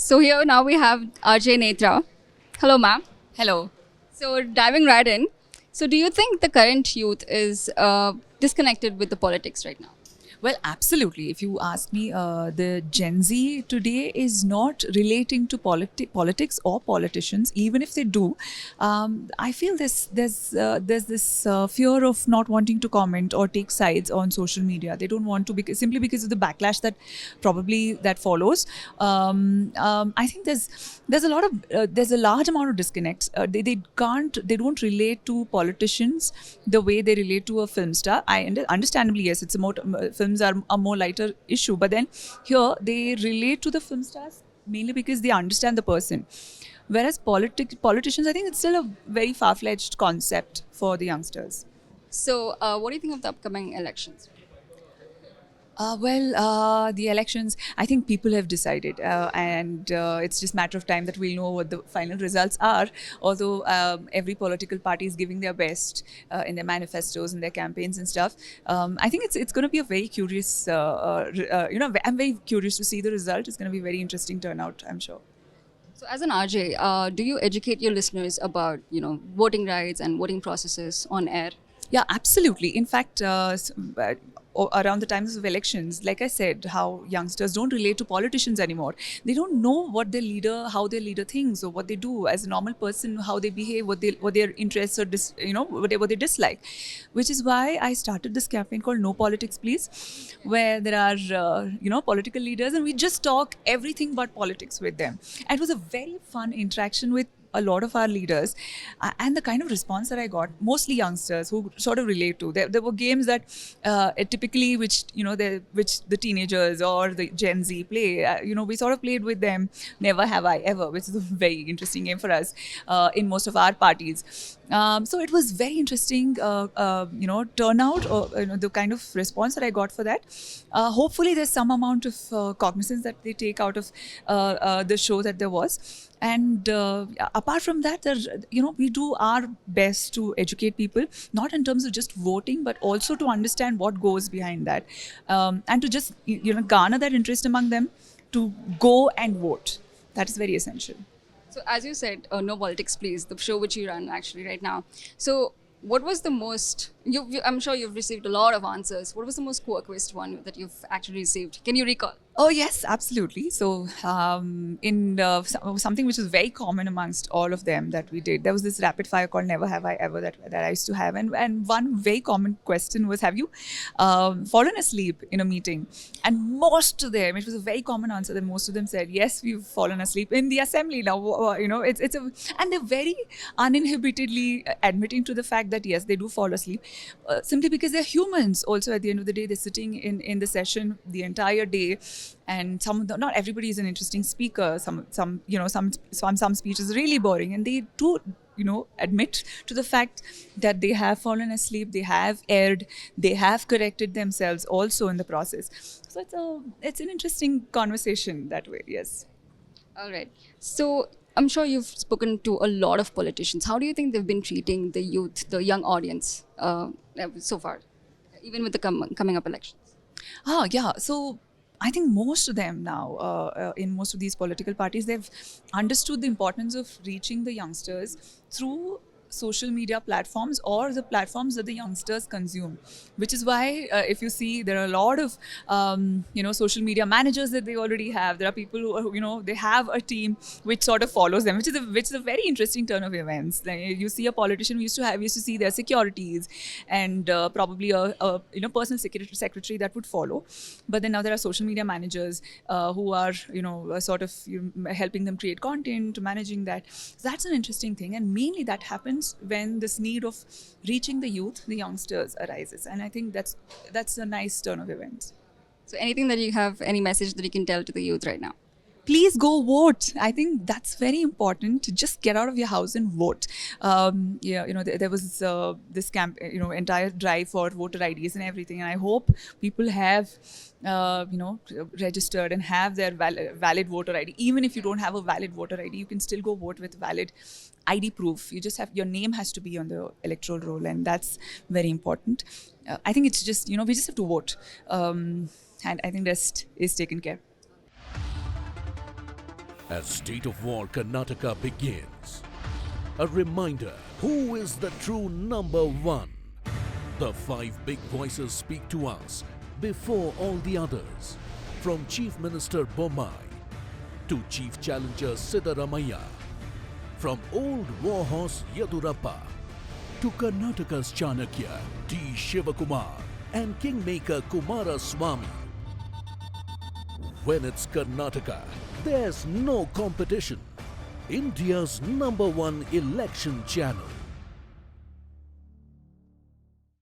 So here now we have RJ Nethra. Hello, ma'am. Hello. So diving right in. So do you think the current youth is disconnected with the politics right now? Well, absolutely. If you ask me, the Gen Z today is not relating to politics or politicians, even if they do. I feel there's this fear of not wanting to comment or take sides on social media. They don't want to simply because of the backlash that probably that follows. I think there's a large amount of disconnects. They don't relate to politicians the way they relate to a film star. Understandably, yes, it's a more films are a more lighter issue, but then here they relate to the film stars mainly because they understand the person. Whereas politicians, I think it's still a very far-fetched concept for the youngsters. So what do you think of the upcoming elections? The elections, I think people have decided, and it's just a matter of time that we'll know what the final results are. Although every political party is giving their best in their manifestos and their campaigns and stuff, I think it's going to be a very curious. I'm very curious to see the result. It's going to be a very interesting turnout, I'm sure. So as an RJ, do you educate your listeners about voting rights and voting processes on air? Yeah, absolutely. In fact, around the times of elections, like I said, how youngsters don't relate to politicians anymore. They don't know how their leader thinks or what they do as a normal person, how they behave, what their interests or what they dislike. Which is why I started this campaign called No Politics Please, where there are political leaders and we just talk everything but politics with them. And it was a very fun interaction with a lot of our leaders, and the kind of response that I got, mostly youngsters who sort of relate to. There were games that typically which the teenagers or the Gen Z play. We sort of played with them. Never Have I Ever, which is a very interesting game for us in most of our parties. So it was very interesting, turnout or the kind of response that I got for that. Hopefully, there's some amount of cognizance that they take out of the show that there was. And apart from that, we do our best to educate people, not in terms of just voting, but also to understand what goes behind that, and to just garner that interest among them to go and vote. That is very essential. So as you said, No Politics Please, the show which you run actually right now. So what was the most, I'm sure you've received a lot of answers. What was the most quirkiest one that you've actually received? Can you recall? Oh, yes, absolutely. So in something which is very common amongst all of them that we did, there was this rapid fire called Never Have I Ever that I used to have. And one very common question was, have you fallen asleep in a meeting? And most of them, it was a very common answer that most of them said, yes, we've fallen asleep in the assembly now. And they're very uninhibitedly admitting to the fact that, yes, they do fall asleep, simply because they're humans. Also, at the end of the day, they're sitting in the session the entire day. And not everybody is an interesting speaker. Some speech is really boring, and they do admit to the fact that they have fallen asleep, they have erred, they have corrected themselves also in the process. So it's an interesting conversation that way. Yes. All right. So I'm sure you've spoken to a lot of politicians. How do you think they've been treating the youth, the young audience, so far, even with the coming up elections? Yeah. So I think most of them now, in most of these political parties, they've understood the importance of reaching the youngsters through social media platforms or the platforms that the youngsters consume, which is why if you see, there are a lot of social media managers that they already have. There are people who they have a team which sort of follows them, which is a very interesting turn of events. Like, you see a politician, we used to see their securities and probably a personal secretary that would follow, but then now there are social media managers who are sort of helping them create content, managing that. So that's an interesting thing, and mainly that happens when this need of reaching the youth, the youngsters, arises. And I think that's a nice turn of events. So anything that you have, any message that you can tell to the youth right now? Please go vote. I think that's very important, to just get out of your house and vote. There was this camp, entire drive for voter IDs and everything. And I hope people have, registered and have their valid voter ID. Even if you don't have a valid voter ID, you can still go vote with valid ID proof. You just have, your name has to be on the electoral roll, and that's very important. I think it's just, we just have to vote. And I think rest is taken care. as State of War Karnataka begins. A reminder, who is the true number one? The five big voices speak to us before all the others. From Chief Minister Bommai to Chief Challenger Siddaramaiah, from old warhorse Yadurappa to Karnataka's Chanakya T. Shivakumar and Kingmaker Kumaraswamy. When it's Karnataka, there's no competition. India's number one election channel.